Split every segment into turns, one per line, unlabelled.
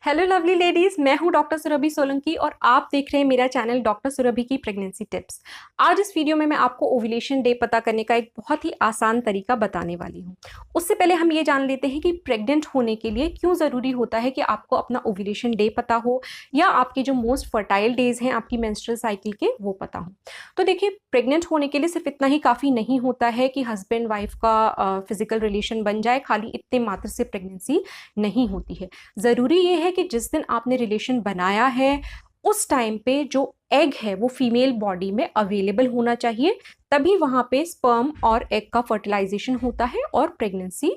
Hello lovely ladies, मैं हूं doctor Surabhi Solanki और आप देख रहे हैं मेरा चैनल डॉक्टर सुरभि की प्रेगनेंसी टिप्स। आज इस वीडियो में मैं आपको ओव्यूलेशन डे पता करने का एक बहुत ही आसान तरीका बताने वाली हूं। उससे पहले हम ये जान लेते हैं कि प्रेग्नेंट होने के लिए क्यों ज़रूरी होता है कि आपको अपना ओव्यूलेशन डे पता हो या आपके जो मोस्ट फर्टाइल डेज हैं आपकी मेंस्ट्रुअल साइकिल के वो पता हो। तो देखिए, प्रेग्नेंट होने के लिए सिर्फ इतना ही काफ़ी नहीं होता है कि हस्बैंड वाइफ का फिजिकल रिलेशन बन जाए, खाली इतने मात्र से प्रेगनेंसी नहीं होती है। ज़रूरी ये है कि जिस दिन आपने रिलेशन बनाया है उस टाइम पे जो एग है वो फीमेल बॉडी में अवेलेबल होना चाहिए, तभी वहां पे स्पर्म और एग का फर्टिलाइजेशन होता है और प्रेगनेंसी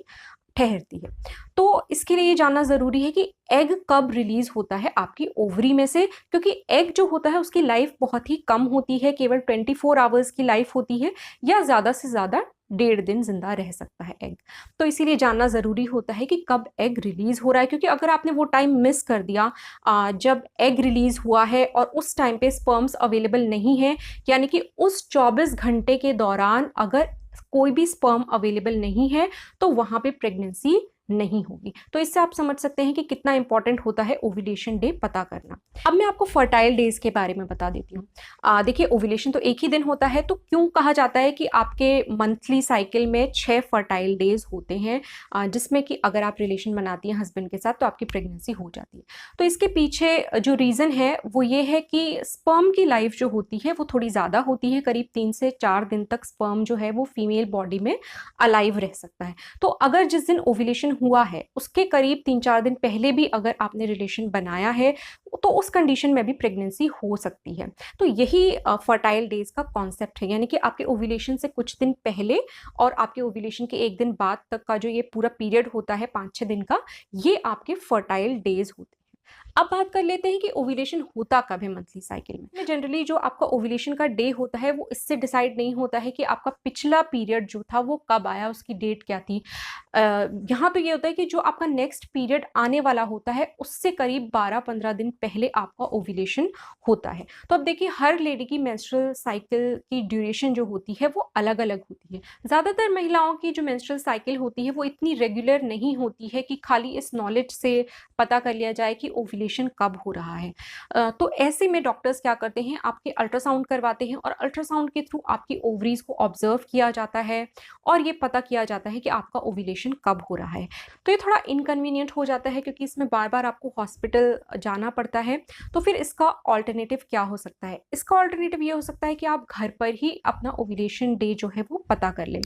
ठहरती है। तो इसके लिए ये जानना ज़रूरी है कि एग कब रिलीज़ होता है आपकी ओवरी में से, क्योंकि एग जो होता है उसकी लाइफ बहुत ही कम होती है, केवल 24 आवर्स की लाइफ होती है या ज़्यादा से ज़्यादा 1.5 दिन जिंदा रह सकता है एग। तो इसीलिए जानना ज़रूरी होता है कि कब एग रिलीज़ हो रहा है, क्योंकि अगर आपने वो टाइम मिस कर दिया जब एग रिलीज़ हुआ है और उस टाइम पे स्पर्म्स अवेलेबल नहीं है, यानी कि उस 24 घंटे के दौरान अगर कोई भी स्पर्म अवेलेबल नहीं है तो वहां पे प्रेगनेंसी नहीं होगी। तो इससे आप समझ सकते हैं कि कितना इंपॉर्टेंट होता है ओव्यूलेशन डे पता करना। अब मैं आपको फर्टाइल डेज के बारे में बता देती हूँ। देखिए, ओव्यूलेशन तो एक ही दिन होता है, तो क्यों कहा जाता है कि आपके मंथली साइकिल में 6 फर्टाइल डेज होते हैं, जिसमें कि अगर आप रिलेशन बनाती हैं हस्बैंड के साथ तो आपकी प्रेगनेंसी हो जाती है। तो इसके पीछे जो रीज़न है वो ये है कि स्पर्म की लाइफ जो होती है वो थोड़ी ज़्यादा होती है, करीब 3 से 4 दिन तक स्पर्म जो है वो फीमेल बॉडी में अलाइव रह सकता है। तो अगर जिस दिन ओव्यूलेशन हुआ है उसके करीब 3-4 दिन पहले भी अगर आपने रिलेशन बनाया है तो उस कंडीशन में भी प्रेगनेंसी हो सकती है। तो यही फर्टाइल डेज का कॉन्सेप्ट है, यानी कि आपके ओव्यूलेशन से कुछ दिन पहले और आपके ओव्यूलेशन के एक दिन बाद तक का जो ये पूरा पीरियड होता है 5-6 दिन का, ये आपके फर्टाइल डेज होते हैं। अब बात कर लेते हैं कि ओव्यूलेशन होता कब है मंथली साइकिल में। जनरली जो आपका ओव्यूलेशन का डे होता है वो इससे डिसाइड नहीं होता है कि आपका पिछला पीरियड जो था वो कब आया, उसकी डेट क्या थी। यहाँ तो ये होता है कि जो आपका नेक्स्ट पीरियड आने वाला होता है उससे करीब 12-15 दिन पहले आपका ओव्यूलेशन होता है। तो अब देखिए, हर लेडी की मेंस्ट्रुअल साइकिल की ड्यूरेशन जो होती है वो अलग अलग होती है। ज़्यादातर महिलाओं की जो मेंस्ट्रुअल साइकिल होती है वो इतनी रेगुलर नहीं होती है कि खाली इस नॉलेज से पता कर लिया जाए कि ओव्यूलेशन कब हो रहा है। तो ऐसे में डॉक्टर्स क्या करते हैं, आपके अल्ट्रासाउंड करवाते हैं और अल्ट्रासाउंड के थ्रू आपकी ओवरीज को ऑब्जर्व किया जाता है और ये पता किया जाता है कि आपका ओव्यूलेशन कब हो रहा है। तो ये थोड़ा इनकन्वीनियंट हो जाता है क्योंकि इसमें बार बार आपको हॉस्पिटल जाना पड़ता है। तो फिर इसका ऑल्टरनेटिव क्या हो सकता है? इसका ऑल्टरनेटिव ये हो सकता है कि आप घर पर ही अपना ओव्यूलेशन डे जो है वो पता कर लें।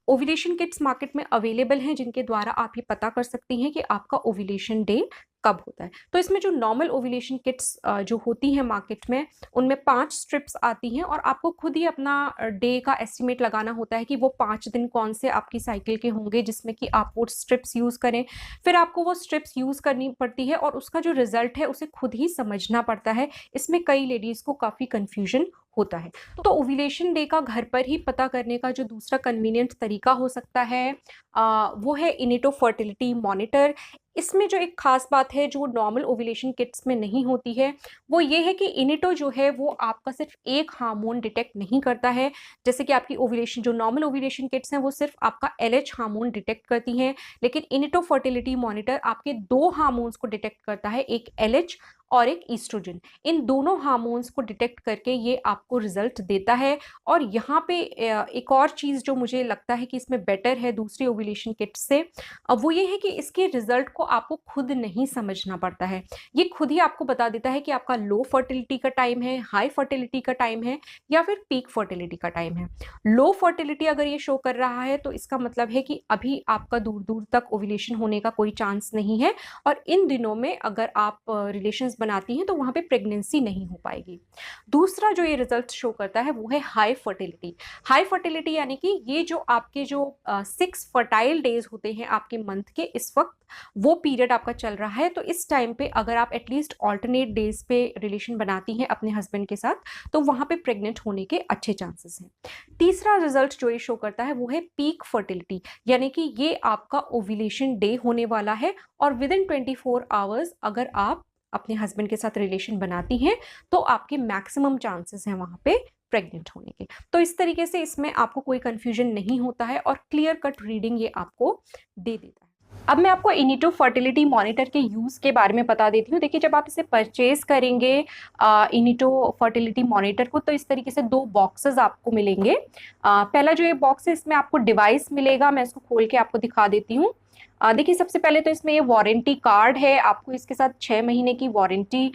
ओव्यूलेशन किट्स मार्केट में अवेलेबल हैं जिनके द्वारा आप ये पता कर सकती हैं कि आपका ओव्यूलेशन डे कब होता है। तो इसमें जो नॉर्मल ओव्यूलेशन किट्स जो होती हैं मार्केट में, उनमें 5 स्ट्रिप्स आती हैं और आपको खुद ही अपना डे का एस्टिमेट लगाना होता है कि वो 5 दिन कौन से आपकी साइकिल के होंगे जिसमें कि आप वो स्ट्रिप्स यूज़ करें। फिर आपको वो स्ट्रिप्स यूज़ करनी पड़ती है और उसका जो रिजल्ट है उसे खुद ही समझना पड़ता है। इसमें कई लेडीज़ को काफ़ी कन्फ्यूजन होता है। तो ओव्यूलेशन डे का घर पर ही पता करने का जो दूसरा कन्वीनियंट तरीका हो सकता है वो है इनिटो फर्टिलिटी मॉनिटर। इसमें जो एक खास बात है जो नॉर्मल ओव्यूलेशन किट्स में नहीं होती है, वो ये है कि इनिटो जो है वो आपका सिर्फ एक हार्मोन डिटेक्ट नहीं करता है। जैसे कि आपकी ओव्यूलेशन जो नॉर्मल ओव्यूलेशन किट्स हैं वो सिर्फ आपका एलएच हार्मोन डिटेक्ट करती हैं, लेकिन इनिटो फर्टिलिटी मॉनिटर आपके 2 हार्मोन्स को डिटेक्ट करता है, एक एलएच और एक ईस्ट्रोजन। इन दोनों हार्मोन्स को डिटेक्ट करके ये आपको रिजल्ट देता है। और यहाँ पे एक और चीज़ जो मुझे लगता है कि इसमें बेटर है दूसरी ओव्यूलेशन किट से, वो ये है कि इसके रिजल्ट को आपको खुद नहीं समझना पड़ता है। ये खुद ही आपको बता देता है कि आपका लो फर्टिलिटी का टाइम है, हाई फर्टिलिटी का टाइम है या फिर पीक फर्टिलिटी का टाइम है। लो फर्टिलिटी अगर ये शो कर रहा है तो इसका मतलब है कि अभी आपका दूर दूर तक ओव्यूलेशन होने का कोई चांस नहीं है और इन दिनों में अगर आप रिलेशंस बनाती हैं तो वहाँ पे प्रेगनेंसी नहीं हो पाएगी। दूसरा जो ये रिजल्ट शो करता है वो है हाई फर्टिलिटी। हाई फर्टिलिटी यानी कि ये जो आपके जो 6 फर्टाइल डेज होते हैं आपके मंथ के, इस वक्त वो पीरियड आपका चल रहा है। तो इस टाइम पे अगर आप एटलीस्ट ऑल्टरनेट डेज पे रिलेशन बनाती हैं अपने हस्बैंड के साथ तो वहाँ पे प्रेग्नेंट होने के अच्छे चांसेस हैं। तीसरा रिजल्ट जो ये शो करता है वो है पीक फर्टिलिटी, यानी कि ये आपका ओव्यूलेशन डे होने वाला है और विद इन 24 आवर्स अगर आप अपने हस्बैंड के साथ रिलेशन बनाती हैं तो आपके मैक्सिमम चांसेस हैं वहाँ पे प्रेग्नेंट होने के। तो इस तरीके से इसमें आपको कोई कंफ्यूजन नहीं होता है और क्लियर कट रीडिंग ये आपको दे देता है। अब मैं आपको इनिटो फर्टिलिटी मॉनिटर के यूज़ के बारे में बता देती हूँ। देखिए, जब आप इसे परचेज़ करेंगे इनिटो फर्टिलिटी मॉनिटर को, तो इस तरीके से 2 बॉक्सेस आपको मिलेंगे। पहला जो ये बॉक्स है, इसमें आपको डिवाइस मिलेगा। मैं इसको खोल के आपको दिखा देती हूँ। देखिए, सबसे पहले तो इसमें ये वारंटी कार्ड है। आपको इसके साथ 6 महीने की वारंटी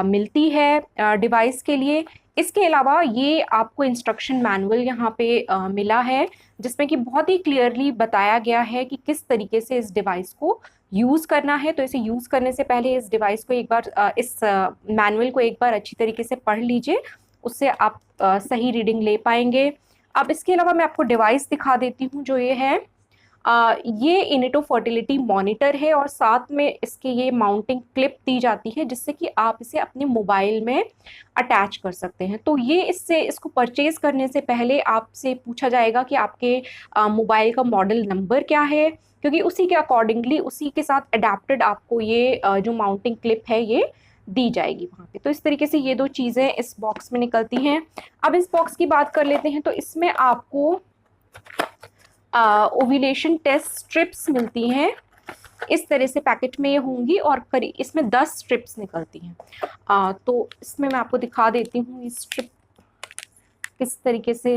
मिलती है डिवाइस के लिए। इसके अलावा ये आपको इंस्ट्रक्शन मैनुअल यहाँ पे मिला है, जिसमें कि बहुत ही क्लियरली बताया गया है कि किस तरीके से इस डिवाइस को यूज़ करना है। तो इसे यूज़ करने से पहले इस डिवाइस को एक बार इस मैनुअल को एक बार अच्छी तरीके से पढ़ लीजिए, उससे आप सही रीडिंग ले पाएंगे। अब इसके अलावा मैं आपको डिवाइस दिखा देती हूँ जो ये है। ये इनिटो फर्टिलिटी मॉनिटर है और साथ में इसके ये माउंटिंग क्लिप दी जाती है, जिससे कि आप इसे अपने मोबाइल में अटैच कर सकते हैं। तो ये इसको परचेज करने से पहले आपसे पूछा जाएगा कि आपके मोबाइल का मॉडल नंबर क्या है, क्योंकि उसी के अकॉर्डिंगली उसी के साथ अडेप्टेड आपको ये जो माउंटिंग क्लिप है ये दी जाएगी वहाँ पे। तो इस तरीके से ये 2 चीज़ें इस बॉक्स में निकलती हैं। अब इस बॉक्स की बात कर लेते हैं। तो इसमें आपको ओव्यूलेशन टेस्ट स्ट्रिप्स मिलती हैं। इस तरह से पैकेट में ये होंगी और करीब इसमें 10 स्ट्रिप्स निकलती हैं। तो इसमें मैं आपको दिखा देती हूँ ये स्ट्रिप किस तरीके से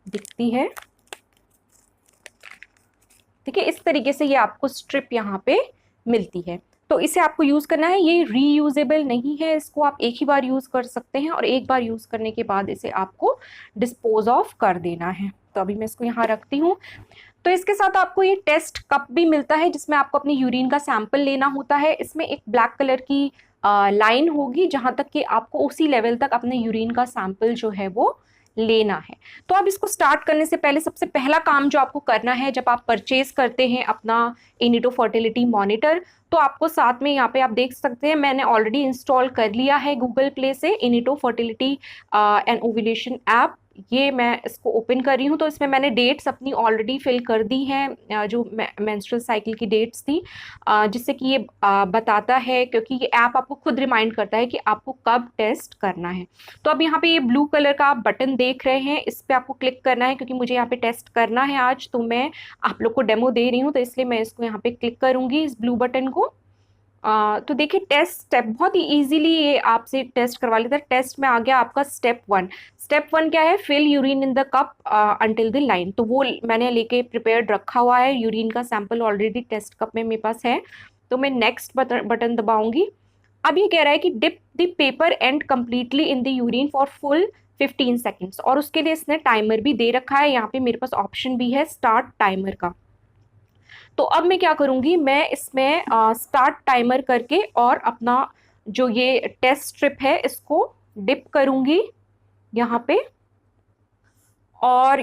दिखती है। ठीक है, इस तरीके से ये आपको स्ट्रिप यहाँ पे मिलती है। तो इसे आपको यूज़ करना है। ये रीयूजेबल नहीं है, इसको आप एक ही बार यूज़ कर सकते हैं और एक बार यूज़ करने के बाद इसे आपको डिस्पोज ऑफ कर देना है। तो अभी मैं इसको यहाँ रखती हूँ। तो इसके साथ आपको ये टेस्ट कप भी मिलता है, जिसमें आपको अपनी यूरिन का सैंपल लेना होता है। इसमें एक ब्लैक कलर की लाइन होगी, जहाँ तक कि आपको उसी लेवल तक अपने यूरिन का सैंपल जो है वो लेना है। तो अब इसको स्टार्ट करने से पहले सबसे पहला काम जो आपको करना है, जब आप परचेज करते हैं अपना इनिटो फर्टिलिटी मॉनिटर, तो आपको साथ में यहाँ पे आप देख सकते हैं मैंने ऑलरेडी इंस्टॉल कर लिया है गूगल प्ले से Inito fertility and ovulation app. ये मैं इसको ओपन कर रही हूँ। तो इसमें मैंने डेट्स अपनी ऑलरेडी फिल कर दी हैं, जो मेंस्ट्रुअल साइकिल की डेट्स थी, जिससे कि ये बताता है, क्योंकि ये ऐप आपको खुद रिमाइंड करता है कि आपको कब टेस्ट करना है। तो अब यहाँ पे ये ब्लू कलर का आप बटन देख रहे हैं, इस पर आपको क्लिक करना है, क्योंकि मुझे यहाँ पे टेस्ट करना है आज। तो मैं आप लोग को डेमो दे रही हूँ, तो इसलिए मैं इसको यहाँ पे क्लिक करूँगी, इस ब्लू बटन को। तो देखिए, टेस्ट स्टेप बहुत ही इजीली ये आपसे टेस्ट करवा लेता है। टेस्ट में आ गया आपका स्टेप 1। स्टेप 1 क्या है? Fill urine in the cup until the line. तो वो मैंने लेके प्रिपेयर्ड रखा हुआ है, यूरिन का सैंपल ऑलरेडी टेस्ट कप में मेरे पास है। तो मैं नेक्स्ट बटन दबाऊंगी। अब ये कह रहा है कि dip the paper and completely in the urine for full 15 seconds, और उसके लिए इसने टाइमर भी दे रखा है। यहाँ पे मेरे पास ऑप्शन भी है स्टार्ट टाइमर का। तो अब मैं क्या करूँगी, मैं इसमें स्टार्ट टाइमर करके और अपना जो ये टेस्ट स्ट्रिप है इसको डिप करूँगी यहाँ पे, और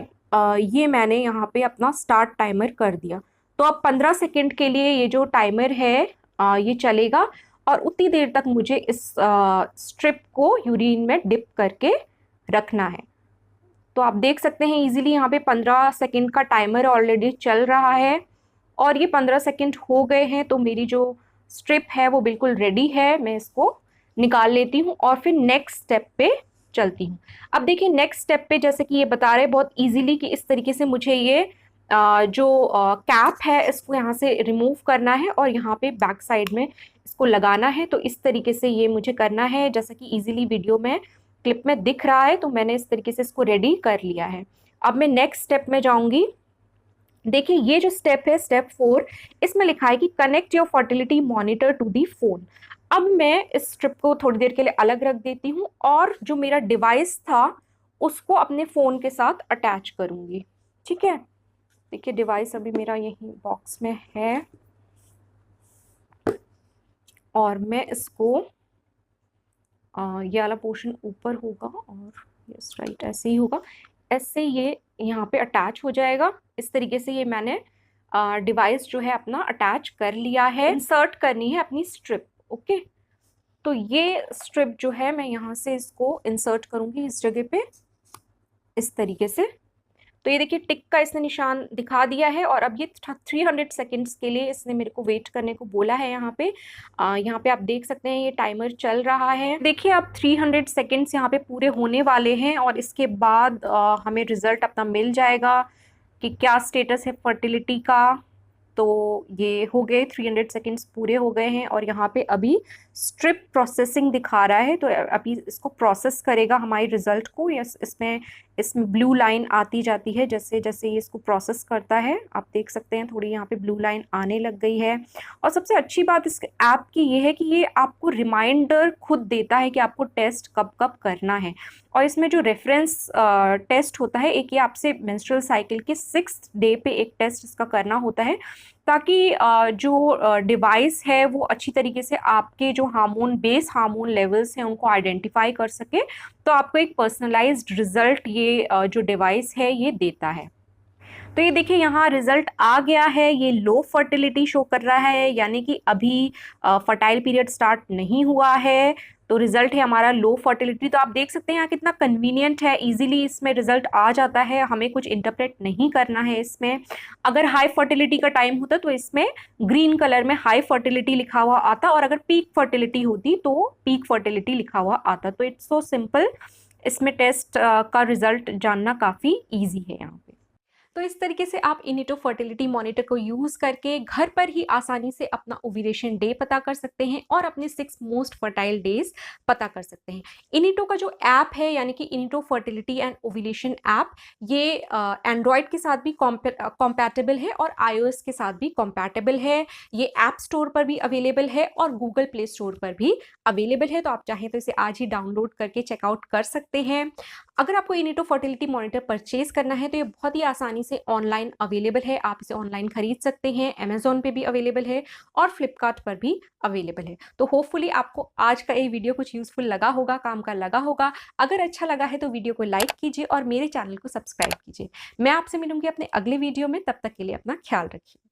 ये मैंने यहाँ पे अपना स्टार्ट टाइमर कर दिया। तो अब 15 सेकेंड के लिए ये जो टाइमर है ये चलेगा, और उतनी देर तक मुझे इस स्ट्रिप को यूरिन में डिप करके रखना है। तो आप देख सकते हैं इजीली यहाँ पे 15 सेकेंड का टाइमर ऑलरेडी चल रहा है, और ये 15 सेकेंड हो गए हैं। तो मेरी जो स्ट्रिप है वो बिल्कुल रेडी है। मैं इसको निकाल लेती हूँ और फिर नेक्स्ट स्टेप पे चलती हूँ। अब देखिए, नेक्स्ट स्टेप पे जैसे कि ये बता रहे बहुत इजीली कि इस तरीके से मुझे ये जो कैप है इसको यहाँ से रिमूव करना है और यहाँ पे बैक साइड में इसको लगाना है। तो इस तरीके से ये मुझे करना है, जैसा कि इजीली वीडियो में क्लिप में दिख रहा है। तो मैंने इस तरीके से इसको रेडी कर लिया है। अब मैं नेक्स्ट स्टेप में जाऊँगी। देखिए, ये जो स्टेप है स्टेप 4, इसमें लिखा है कि connect your fertility monitor to the phone. अब मैं इस स्ट्रिप को थोड़ी देर के लिए अलग रख देती हूँ और जो मेरा डिवाइस था उसको अपने फ़ोन के साथ अटैच करूँगी। ठीक है, देखिए डिवाइस अभी मेरा यही बॉक्स में है, और मैं इसको ये वाला पोर्शन ऊपर होगा और यस राइट ऐसे ही होगा। ऐसे ये यहाँ पे अटैच हो जाएगा। इस तरीके से ये मैंने डिवाइस जो है अपना अटैच कर लिया है। इंसर्ट करनी है अपनी स्ट्रिप। ओके, तो ये स्ट्रिप जो है मैं यहाँ से इसको इंसर्ट करूँगी इस जगह पे इस तरीके से। तो ये देखिए टिक का इसने निशान दिखा दिया है, और अब ये 300 सेकेंड्स के लिए इसने मेरे को वेट करने को बोला है। यहाँ पे आप देख सकते हैं ये टाइमर चल रहा है। देखिए, अब 300 सेकेंड्स यहाँ पे पूरे होने वाले हैं, और इसके बाद हमें रिज़ल्ट अपना मिल जाएगा कि क्या स्टेटस है फर्टिलिटी का। तो ये हो गए, 300 सेकेंड्स पूरे हो गए हैं और यहाँ पे अभी स्ट्रिप प्रोसेसिंग दिखा रहा है। तो अभी इसको प्रोसेस करेगा हमारे रिजल्ट को। यस, इसमें इसमें ब्लू लाइन आती जाती है जैसे जैसे ये इसको प्रोसेस करता है। आप देख सकते हैं थोड़ी यहाँ पे ब्लू लाइन आने लग गई है। और सबसे अच्छी बात इस ऐप की ये है कि ये आपको रिमाइंडर खुद देता है कि आपको टेस्ट कब कब करना है। और इसमें जो रेफरेंस टेस्ट होता है, एक ये आपसे मेंस्ट्रुअल साइकिल के 6th डे पे एक टेस्ट इसका करना होता है, ताकि जो डिवाइस है वो अच्छी तरीके से आपके जो हार्मोन, बेस हार्मोन लेवल्स हैं उनको आइडेंटिफाई कर सके। तो आपको एक पर्सनलाइज्ड रिजल्ट ये जो डिवाइस है ये देता है। तो ये देखिए यहाँ रिजल्ट आ गया है। ये लो फर्टिलिटी शो कर रहा है, यानी कि अभी फर्टाइल पीरियड स्टार्ट नहीं हुआ है। तो रिजल्ट है हमारा लो फर्टिलिटी। तो आप देख सकते हैं यहाँ कितना कन्वीनियंट है, इजीली इसमें रिजल्ट आ जाता है, हमें कुछ इंटरप्रेट नहीं करना है इसमें। अगर हाई फर्टिलिटी का टाइम होता तो इसमें ग्रीन कलर में हाई फर्टिलिटी लिखा हुआ आता, और अगर पीक फर्टिलिटी होती तो पीक फर्टिलिटी लिखा हुआ आता। तो इट्स सो सिंपल, इसमें टेस्ट का रिजल्ट जानना काफ़ी ईजी है यहाँ पे। तो इस तरीके से आप इनिटो फर्टिलिटी मॉनिटर को यूज करके घर पर ही आसानी से अपना ओव्यूलेशन डे पता कर सकते हैं और अपने 6 मोस्ट फर्टाइल डेज पता कर सकते हैं। इनिटो का जो ऐप है, यानी कि Inito fertility and ovulation app, ये एंड्रॉयड के साथ भी कॉम्पैटिबल है और iOS के साथ भी कॉम्पैटिबल है। ये ऐप स्टोर पर भी अवेलेबल है और गूगल प्ले स्टोर पर भी अवेलेबल है। तो आप चाहें तो इसे आज ही डाउनलोड करके चेकआउट कर सकते हैं। अगर आपको इनिटो फर्टिलिटी मॉनिटर परचेज करना है तो ये बहुत ही आसानी से ऑनलाइन अवेलेबल है। आप इसे ऑनलाइन खरीद सकते हैं, अमेजोन पे भी अवेलेबल है और फ्लिपकार्ट पर भी अवेलेबल है। तो होपफुली आपको आज का ये वीडियो कुछ यूजफुल लगा होगा, काम का लगा होगा। अगर अच्छा लगा है तो वीडियो को लाइक कीजिए और मेरे चैनल को सब्सक्राइब कीजिए। मैं आपसे मिलूंगी अपने अगले वीडियो में, तब तक के लिए अपना ख्याल रखिए।